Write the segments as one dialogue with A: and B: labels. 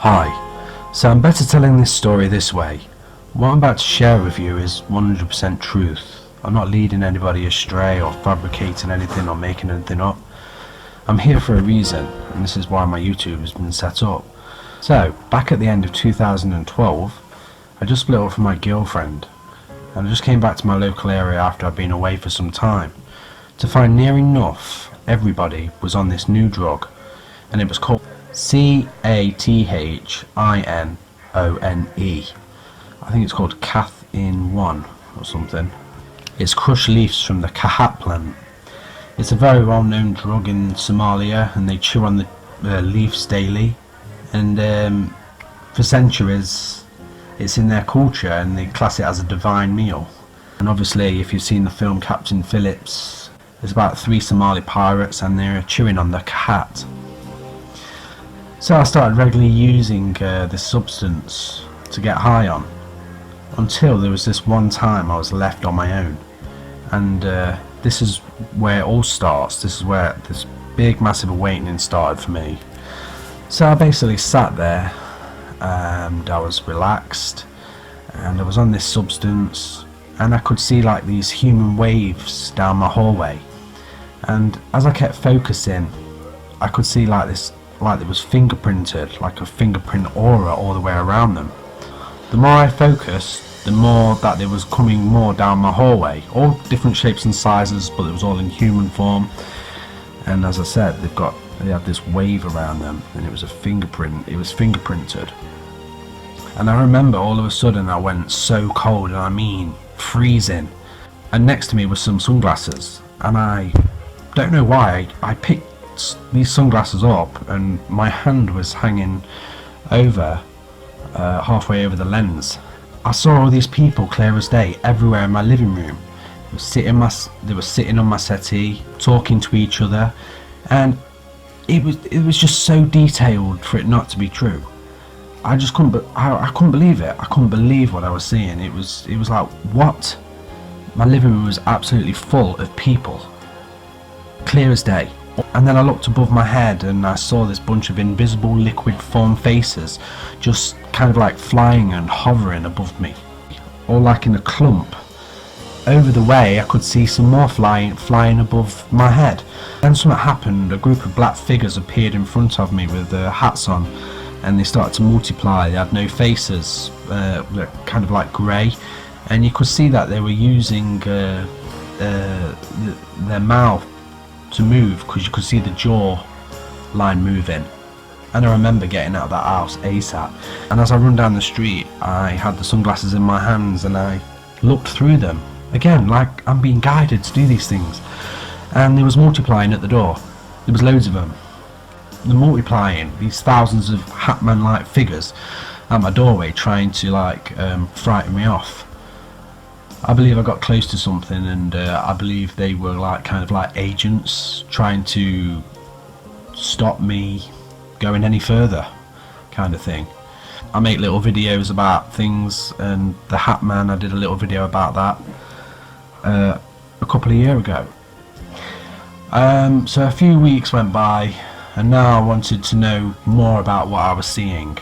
A: Hi, so I'm better telling this story this way. What I'm about to share with you is 100% truth. I'm not leading anybody astray or fabricating anything or making anything up. I'm here for a reason, and this is why my YouTube has been set up. So, back at the end of 2012, I just split up from my girlfriend, and I just came back to my local area after I'd been away for some time, to find near enough everybody was on this new drug, and it was called CATHINONE. I think it's called HATMAN or something. It's crushed leaves from the kahat plant. It's a very well known drug in Somalia, and they chew on the leaves daily, and for centuries it's in their culture and they class it as a divine meal. And obviously, if you've seen the film Captain Phillips, there's about 3 Somali pirates and they're chewing on the kahat. So I started regularly using this substance to get high on, until there was this one time I was left on my own, and this is where it all starts. This is where this big massive awakening started for me. So I basically sat there and I was relaxed and I was on this substance, and I could see like these human waves down my hallway, and as I kept focusing I could see like this, like it was fingerprinted, like a fingerprint aura all the way around them. The more I focused, the more that there was coming more down my hallway, all different shapes and sizes, but it was all in human form. And as I said, they had this wave around them, and it was a fingerprint. It was fingerprinted. And I remember all of a sudden I went so cold, and I mean freezing. And next to me was some sunglasses, and I don't know why I picked these sunglasses up, and my hand was hanging over halfway over the lens. I saw all these people clear as day everywhere in my living room. They were sitting on my settee, talking to each other, and it was just so detailed for it not to be true. I just couldn't believe it. I couldn't believe what I was seeing. It was like, what? My living room was absolutely full of people, clear as day. And then I looked above my head and I saw this bunch of invisible liquid form faces just kind of like flying and hovering above me, all like in a clump. Over the way I could see some more flying above my head. Then something happened. A group of black figures appeared in front of me with their hats on, and they started to multiply. They had no faces, kind of like grey, and you could see that they were using their mouth to move, because you could see the jaw line moving. And I remember getting out of that house ASAP, and as I run down the street I had the sunglasses in my hands and I looked through them again, like I'm being guided to do these things. And there was multiplying at the door. There was loads of them. They're multiplying, these thousands of Hatman like figures at my doorway, trying to like frighten me off. I believe I got close to something, and I believe they were like kind of like agents trying to stop me going any further, kind of thing. I make little videos about things, and the Hatman, I did a little video about that a couple of years ago. So a few weeks went by, and now I wanted to know more about what I was seeing.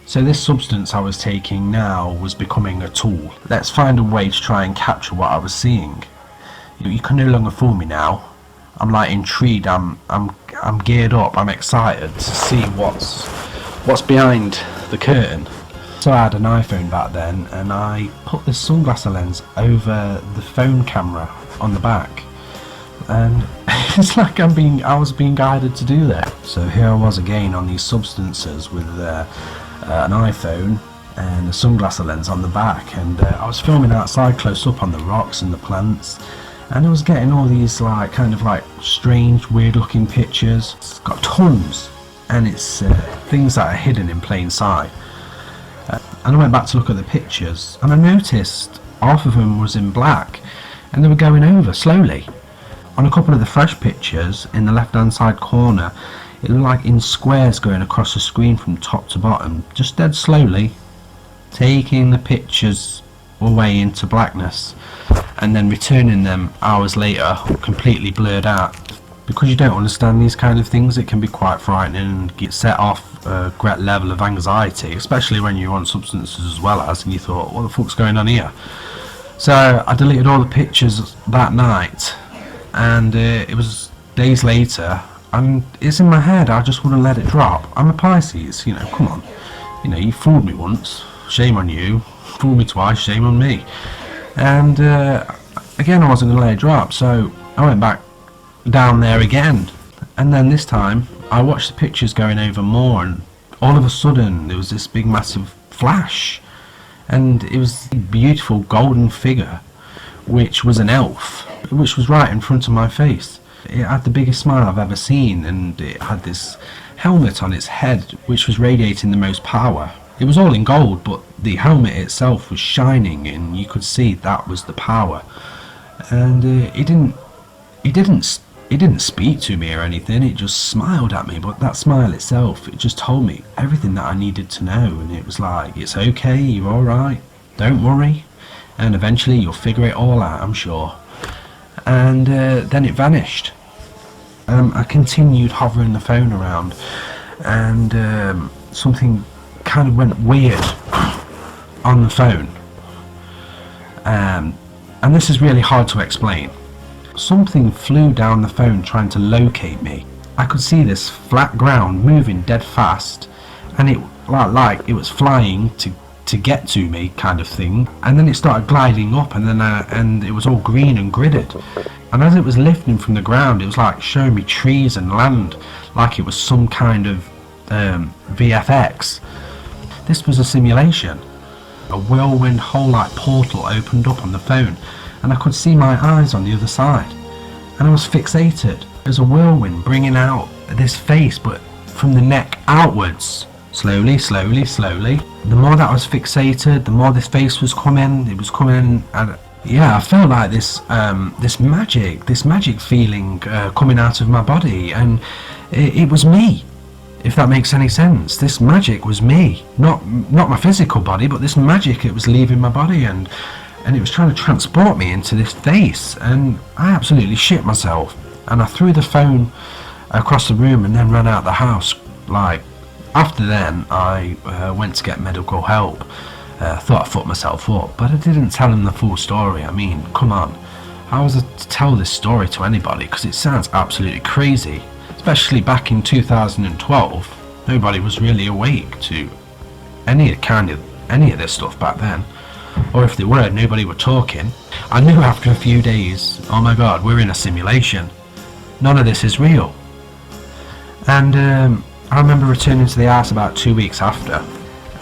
A: So this substance I was taking now was becoming a tool. Let's find a way to try and capture what I was seeing. You can no longer fool me now. I'm like intrigued. I'm geared up. I'm excited to see what's behind the curtain. So I had an iPhone back then, and I put this sunglass lens over the phone camera on the back, and it's like I was being guided to do that. So here I was again on these substances with an iPhone and a sunglass lens on the back, and I was filming outside close up on the rocks and the plants, and I was getting all these like kind of like strange weird looking pictures. It's got tons, and it's things that are hidden in plain sight. And I went back to look at the pictures, and I noticed half of them was in black and they were going over slowly. On a couple of the fresh pictures in the left hand side corner, it looked like in squares going across the screen from top to bottom, just dead slowly, taking the pictures away into blackness and then returning them hours later completely blurred out. because you don't understand these kind of things, it can be quite frightening and get set off a great level of anxiety, especially when you're on substances as well as, and you thought, what the fuck's going on here? So I deleted all the pictures that night, and it was days later, and it's in my head. I just wouldn't let it drop. I'm a Pisces, you know, come on. You know, you fooled me once, shame on you. Fooled me twice, shame on me. And again, I wasn't going to let it drop, so I went back down there again. And then this time, I watched the pictures going over more, and all of a sudden, there was this big massive flash. And it was a beautiful golden figure, which was an elf, which was right in front of my face. It had the biggest smile I've ever seen, and it had this helmet on its head which was radiating the most power. It was all in gold, but the helmet itself was shining, and you could see that was the power. And it didn't speak to me or anything. It just smiled at me, but that smile itself, it just told me everything that I needed to know. And it was like, it's okay, you're alright, don't worry, and eventually you'll figure it all out, I'm sure. And then it vanished. I continued hovering the phone around, and something kind of went weird on the phone. And this is really hard to explain. Something flew down the phone trying to locate me. I could see this flat ground moving dead fast, and it like it was flying to get to me, kind of thing. And then it started gliding up, and then and it was all green and gridded. And as it was lifting from the ground, it was like showing me trees and land, like it was some kind of VFX. This was a simulation. A whirlwind hole-like portal opened up on the phone, and I could see my eyes on the other side, and I was fixated. There's a whirlwind bringing out this face, but from the neck outwards, slowly, slowly, slowly. The more that I was fixated, the more this face was coming. It was coming, and yeah, I felt like this magic feeling coming out of my body, and it was me. If that makes any sense, this magic was me, not my physical body, but this magic, it was leaving my body, and it was trying to transport me into this face, and I absolutely shit myself. And I threw the phone across the room and then ran out the house. Like, after then, I went to get medical help. Thought I fucked myself up, but I didn't tell him the full story. I mean, come on, how was I to tell this story to anybody? Because it sounds absolutely crazy. Especially back in 2012, nobody was really awake to any of this stuff back then. Or if they were, nobody were talking. I knew after a few days, oh my god, we're in a simulation. None of this is real. And I remember returning to the house about 2 weeks after.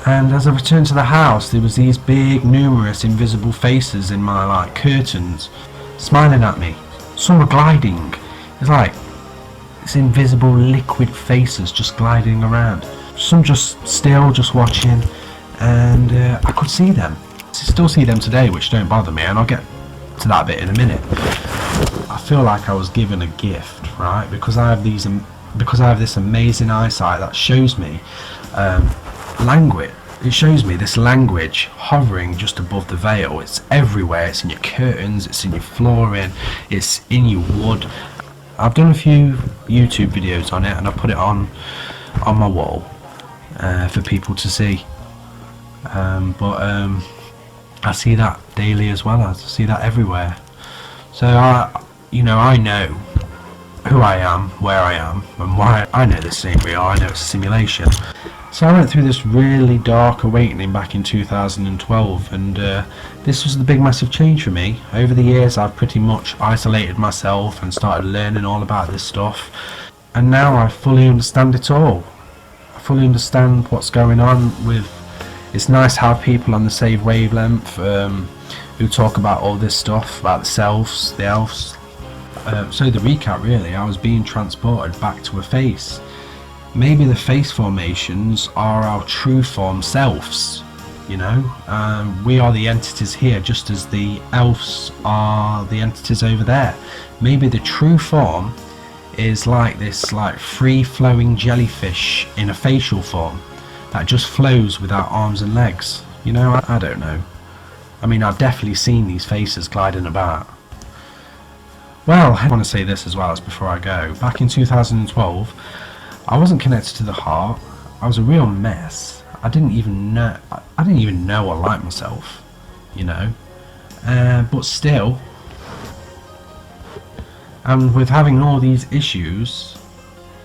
A: And as I returned to the house, there was these big, numerous, invisible faces in my curtains, smiling at me. Some were gliding. It's like this invisible liquid faces just gliding around. Some just still, just watching, and I could see them. I still see them today, which don't bother me, and I'll get to that bit in a minute. I feel like I was given a gift, right? Because I have this amazing eyesight that shows me language. It shows me this language hovering just above the veil. It's everywhere. It's in your curtains, it's in your flooring, it's in your wood. I've done a few YouTube videos on it, and I put it on my wall for people to see. But I see that daily as well. I see that everywhere. So I know who I am, where I am, and why. I know this ain't real. I know it's a simulation. So I went through this really dark awakening back in 2012, and this was the big massive change for me. Over the years I've pretty much isolated myself and started learning all about this stuff, and now I fully understand it all. I fully understand what's going on with. It's nice to have people on the same wavelength who talk about all this stuff, about the selves, the elves. So the recap really, I was being transported back to a face. Maybe the face formations are our true form selves, you know. We are the entities here, just as the elves are the entities over there. Maybe the true form is like this free-flowing jellyfish in a facial form that just flows without arms and legs. You know, I don't know. I mean, I've definitely seen these faces gliding about. Well, I want to say this as well as before I go. Back in 2012, I wasn't connected to the heart. I was a real mess. I didn't even know I liked myself, you know. But still, and with having all these issues,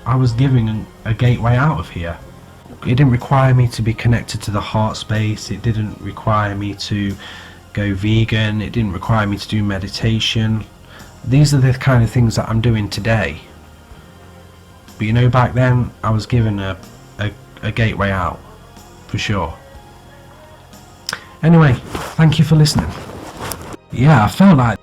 A: I was given a gateway out of here. It didn't require me to be connected to the heart space. It didn't require me to go vegan. It didn't require me to do meditation. These are the kind of things that I'm doing today. But you know, back then I was given a gateway out, for sure. Anyway, thank you for listening. Yeah, I felt like